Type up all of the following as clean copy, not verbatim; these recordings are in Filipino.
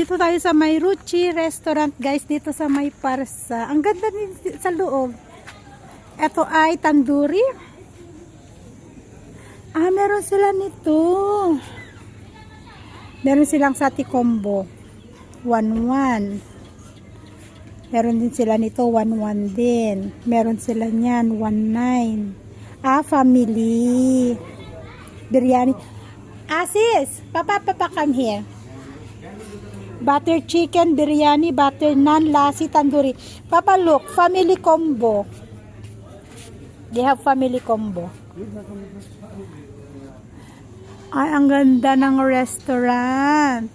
Nandito tayo sa may Ruchi Restaurant, guys, dito sa may Parsa. Ang ganda din sa loob. Ito ay tandoori. Meron sila nito. Meron silang sati combo. 1-1. Meron din sila nito 1-1 din. Meron sila niyan 1-9. Family. Biryani. Sis, papa, come here. Butter chicken, biryani, butter naan, lassi, tandoori. Papa, look, family combo. They have family combo. Ay, ang ganda ng restaurant.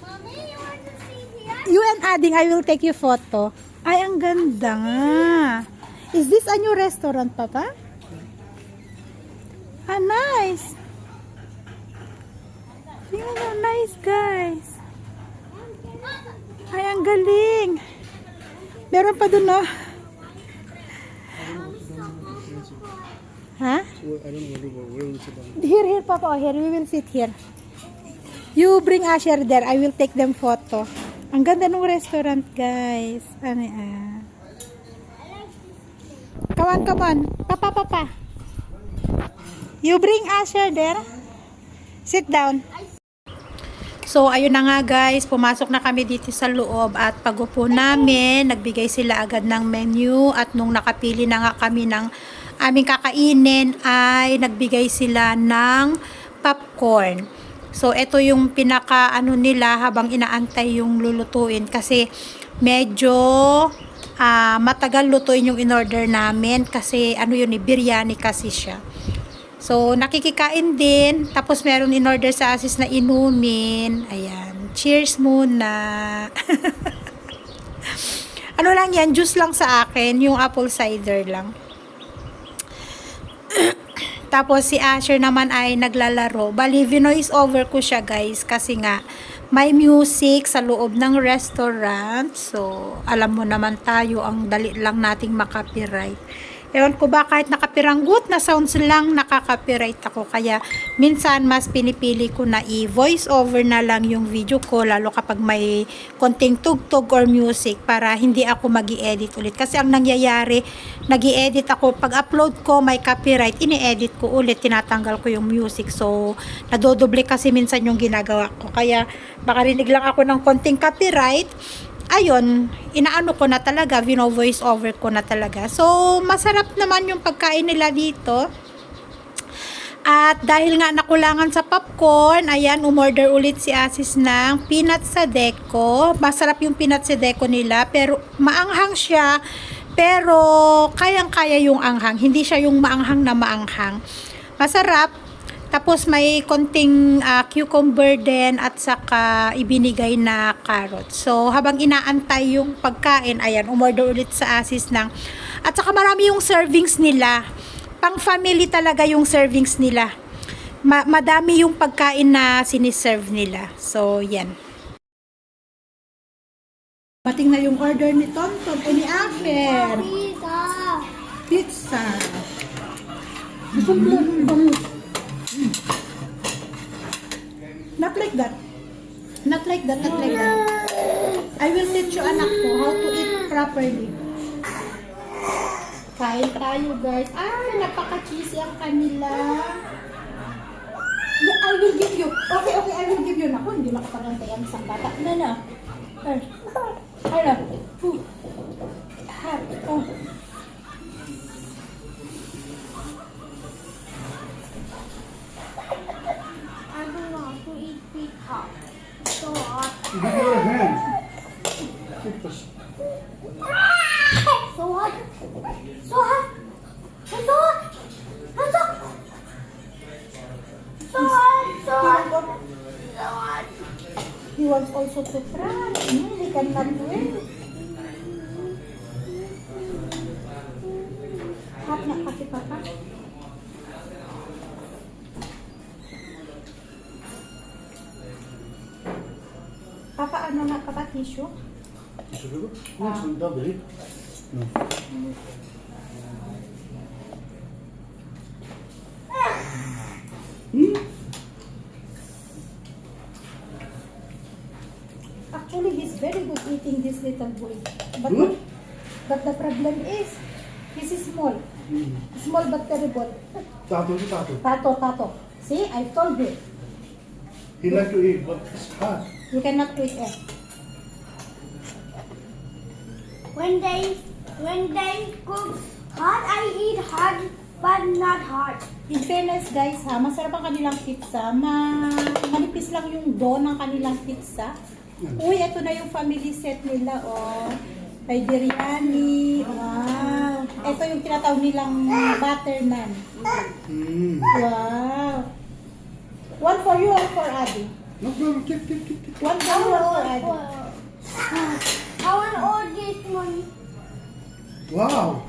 Mommy, you want to see here? You and Ading, I will take you photo. Ay, ang ganda nga. Is this a new restaurant, Papa? Nice. Tingnan, nice, guys. Ay, ang galing. Meron pa dun, no? Ha? I don't know where we sit down. Here, Papa. Here, we will sit here. You bring Asher there. I will take them photo. Ang ganda ng restaurant, guys. Come on. Papa. You bring Asher there. Sit down. So, ayun na nga, guys. Pumasok na kami dito sa loob at pag-upo namin, nagbigay sila agad ng menu at nung nakapili na nga kami ng aming kakainin ay nagbigay sila ng popcorn. So, ito yung pinaka nila habang inaantay yung lulutuin kasi medyo matagal lutuin yung in-order namin kasi biryani kasi siya. So, nakikikain din. Tapos, meron in-order sa Asis na inumin. Ayan. Cheers muna. Lang yan? Juice lang sa akin. Yung apple cider lang. Tapos, si Asher naman ay naglalaro. Bali, vinoise over ko siya, guys. Kasi nga, may music sa loob ng restaurant. So, alam mo naman tayo, ang dali lang nating makapiright. Ewan ko ba, kahit nakapiranggut na sounds lang, nakaka-copyright ako. Kaya, minsan, mas pinipili ko na i-voice over na lang yung video ko, lalo kapag may konting tugtog or music, para hindi ako magi-edit ulit. Kasi ang nangyayari, nagi-edit ako, pag-upload ko, may copyright, ini-edit ko ulit, tinatanggal ko yung music. So, nadodoble kasi minsan yung ginagawa ko. Kaya, baka rinig lang ako ng konting copyright, ayun, inaano ko na talaga, voice over ko na talaga. So, masarap naman yung pagkain nila dito. At dahil nga nakulangan sa popcorn, ayan, umorder ulit si Asis ng peanut sa deco. Masarap yung peanut sa deco nila, pero maanghang siya, pero kayang-kaya yung anghang. Hindi siya yung maanghang na maanghang. Masarap. Tapos may konting cucumber din at saka ibinigay na carrot. So habang inaantay yung pagkain, ayan, umorder ulit sa Asis ng, at saka marami yung servings nila. Pang family talaga yung servings nila. Madami yung pagkain na siniserve nila. So yan. Pating na yung order ni Tonton o ni Asher. Pizza. Not like that. Not like that. I will teach you, anak ko, how to eat properly. Kain tayo, guys. Napaka-cheesy ang kanila. Yeah, I will give you. Okay, I will give you. Naku, hindi makapagantay ang isang bata. Na. Oh. So hot. Give me your hand. So hot. So hot. So hot. So hot. He wants also to try. He cannot wait. Hot na kasi, Papa. Papa, tissue? Tissue? No, it's not very. No. eating this little boy. But, Good? but the problem is, this is small. Small but terrible. Tato si tato. Tato. See, I told you. He like to eat, but it's hard. You cannot eat it. When they cook hot, I eat hot, but not hot. In fairness guys ha, masarap ang kanilang pizza. Manipis lang yung dough ng kanilang pizza. Uy, ito na yung family set nila, oh. May biryani. Wow. Ito yung tinatawag nilang butter naan. Mm. Wow. One for you, one for Abby. No problem, take. One for you, one for Abby. I want all this one. Wow.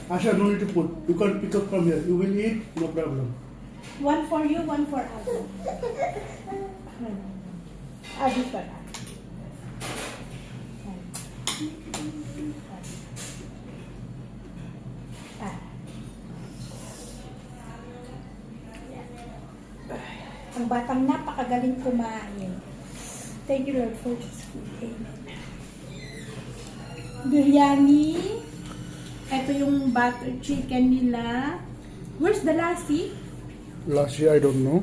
Asha, no need to put. You can pick up from here. You will eat, no problem. One for you, one for Abby. Abby for Abby. Ah. Ang batang napakagaling kumain. Thank you Lord for this food. Amen. Biryani. Ito yung butter chicken nila. Where's the lassi? Last year, I don't know.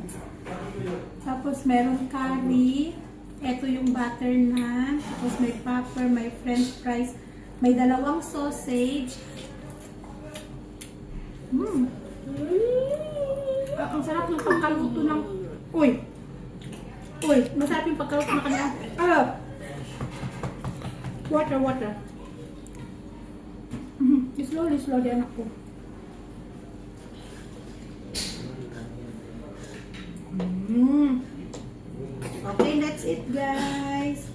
Tapos meron curry. Ito yung butter naan. Tapos may pepper, may french fries. May dalawang sausage. Ang sarap ng pagkaluto ng... Uy, masarap yung pagkaluto ng kanya. Water. Slowly, anak ko. Okay, that's it guys.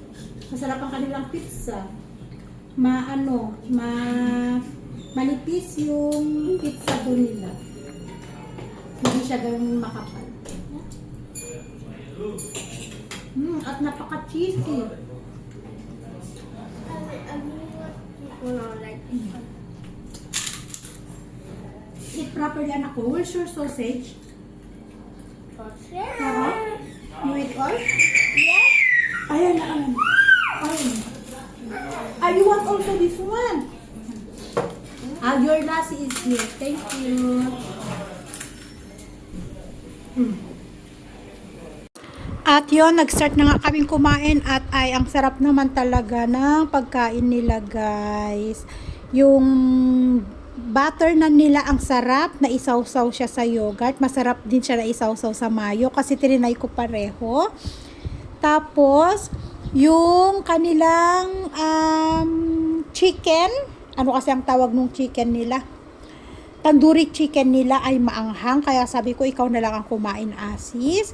Masarap ang kanilang pizza. Manipis yung pizza doon nila. Hindi siya ganun makapal. At napaka-cheesy. Eat properly, anak ko. Where's your sausage? You eat all? Yes. Ayan. You want also this one? Your lassi is here. Thank you. At yon, nag-start na nga kaming kumain at ang sarap naman talaga ng pagkain nila guys. Yung butter na nila ang sarap, na isawsaw siya sa yogurt. Masarap din siya na isawsaw sa mayo kasi tinry ko pareho. Tapos, yung kanilang chicken, ano kasi ang tawag nung chicken nila? Tandoori chicken nila ay maanghang. Kaya sabi ko, ikaw na lang ang kumain, Asis.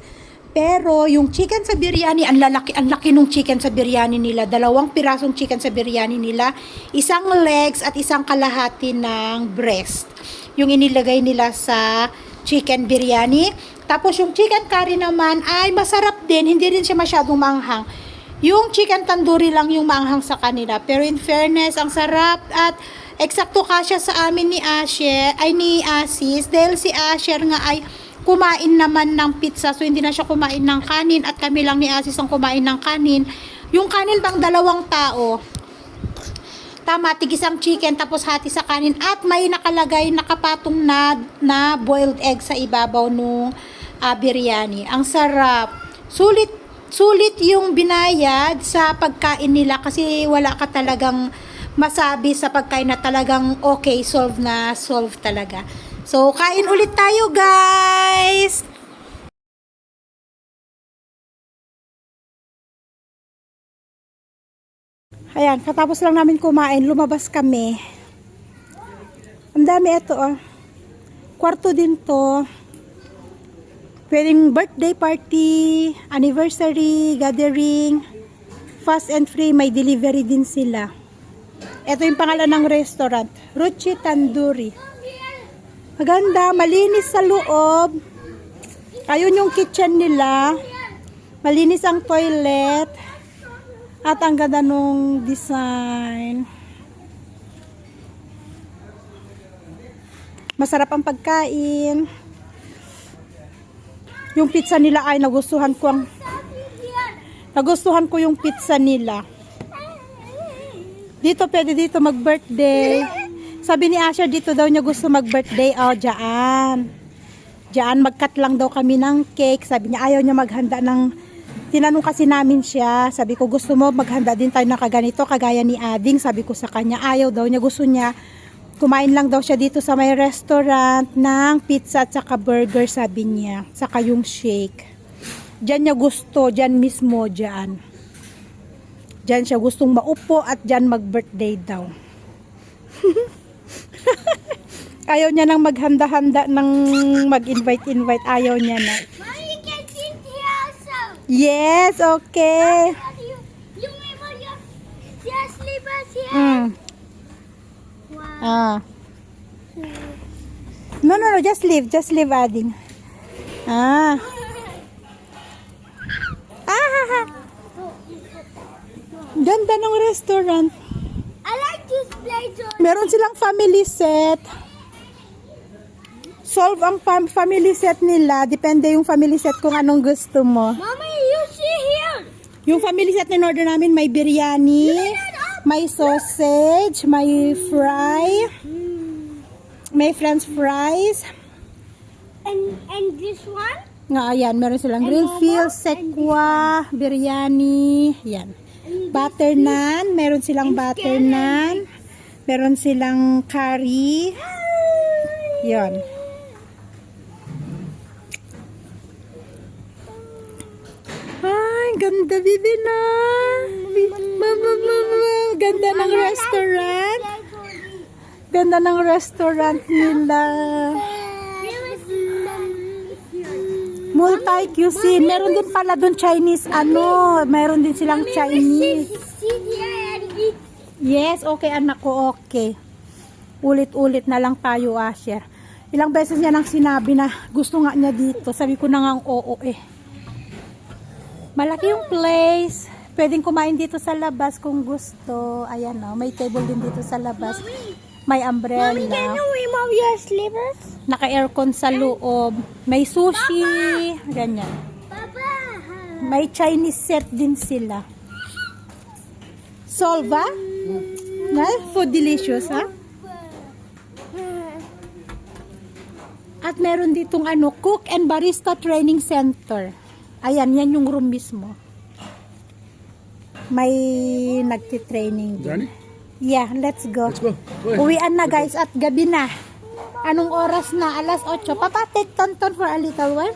Pero yung chicken sa biryani, ang laki nung chicken sa biryani nila. 2 pirasong chicken sa biryani nila, 1 legs at 1 kalahati ng breast. Yung inilagay nila sa chicken biryani. Tapos yung chicken curry naman ay masarap din, hindi rin siya masyadong maanghang. Yung chicken tandoori lang yung maanghang sa kanila. Pero in fairness, ang sarap at eksakto kasya sa amin ni Asis, dahil si Asher nga ay kumain naman ng pizza, so hindi na siya kumain ng kanin at kami lang ni Asis ang kumain ng kanin. Yung kanin bang 2 tao, tama, tig-1 chicken tapos hati sa kanin at may nakalagay nakapatong na boiled egg sa ibabaw nung biryani. Ang sarap, sulit yung binayad sa pagkain nila kasi wala ka talagang masabi sa pagkain na talagang okay, solve talaga. So, kain ulit tayo, guys! Ayan, katapos lang namin kumain, lumabas kami. Ang dami ito, oh. Kwarto din to. Pwedeng birthday party, anniversary, gathering, fast and free, may delivery din sila. Ito yung pangalan ng restaurant, Ruchi Tandoori. Maganda, malinis sa loob. Ayun yung kitchen nila. Malinis ang toilet. At ang ganda nung design. Masarap ang pagkain. Yung pizza nila ay nagustuhan ko ang Nagustuhan ko yung pizza nila. Dito, pwede dito mag-birthday. Sabi ni Asher, dito daw niya gusto mag-birthday. Oh, dyan. Dyan, mag-cut lang daw kami ng cake. Sabi niya, ayaw niya maghanda ng... Tinanong kasi namin siya. Sabi ko, gusto mo maghanda din tayo ng kaganito, kagaya ni Ading. Sabi ko sa kanya, ayaw daw niya. Gusto niya, kumain lang daw siya dito sa may restaurant ng pizza at saka burger, sabi niya. Saka yung shake. Diyan niya gusto, diyan mismo, diyan. Diyan siya gustong maupo at diyan mag-birthday daw. Ayaw niya nang maghanda-handa ng mag-invite-invite. Ayaw niya na. Mommy, you can sit here also. Yes, okay. You remember your slippers here? Mm. Wow. Ah. No, just leave Ading. Ah. Ah. Ganda ng restaurant. I like this place. Meron silang family set. Solve ang family set nila. Depende yung family set kung anong gusto mo. Mommy, you see here. Yung family set na order namin, may biryani, may sausage, may fry, may french fries. And this one? Nga, ayan, meron silang grilled fish, sekwa, biryani, yan. Butter naan, meron silang butter naan, meron silang curry, yan. Ay, ganda, bibi na. Ganda ng restaurant. Ganda ng restaurant nila. Multi-cuisine. Meron din pala doon Chinese, meron din silang Chinese. Sit here and eat. Yes, okay anak ko, okay. Ulit-ulit na lang tayo, Asher. Ilang beses niya nang sinabi na gusto nga niya dito. Sabi ko na nga ang oo eh. Malaki yung place. Pwedeng kumain dito sa labas kung gusto. Ayan o, may table din dito sa labas. May umbrella. Mommy, can you remove your slippers? Naka-aircon sa loob. May sushi. Ganyan. Papa. May Chinese set din sila. Solva? Na? Food delicious, ha? At meron ditong cook and barista training center. Ayan, yan yung room mismo. May nagtitraining din. Johnny? Yeah, let's go. Let's go. Uwian na guys at gabi na. Anong oras na? Alas 8. Papa, take tonton for a little while.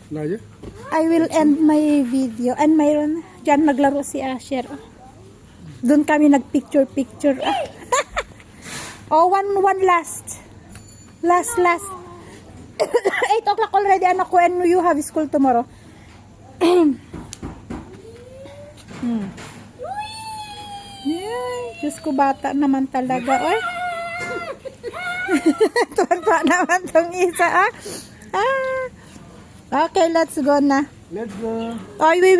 Nadia? I will end my video. And mayroon, dyan naglaro si Asher. Doon kami nagpicture-picture. Oh, one last. Last. 8 o'clock already, anak ko, and you have school tomorrow. Yay, Diyos ko, bata naman talaga. Oy. Tuwan-tuwa naman tong isa, Okay, let's go na. Let's go. Oh, we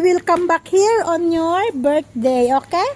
will come back here on your birthday, okay?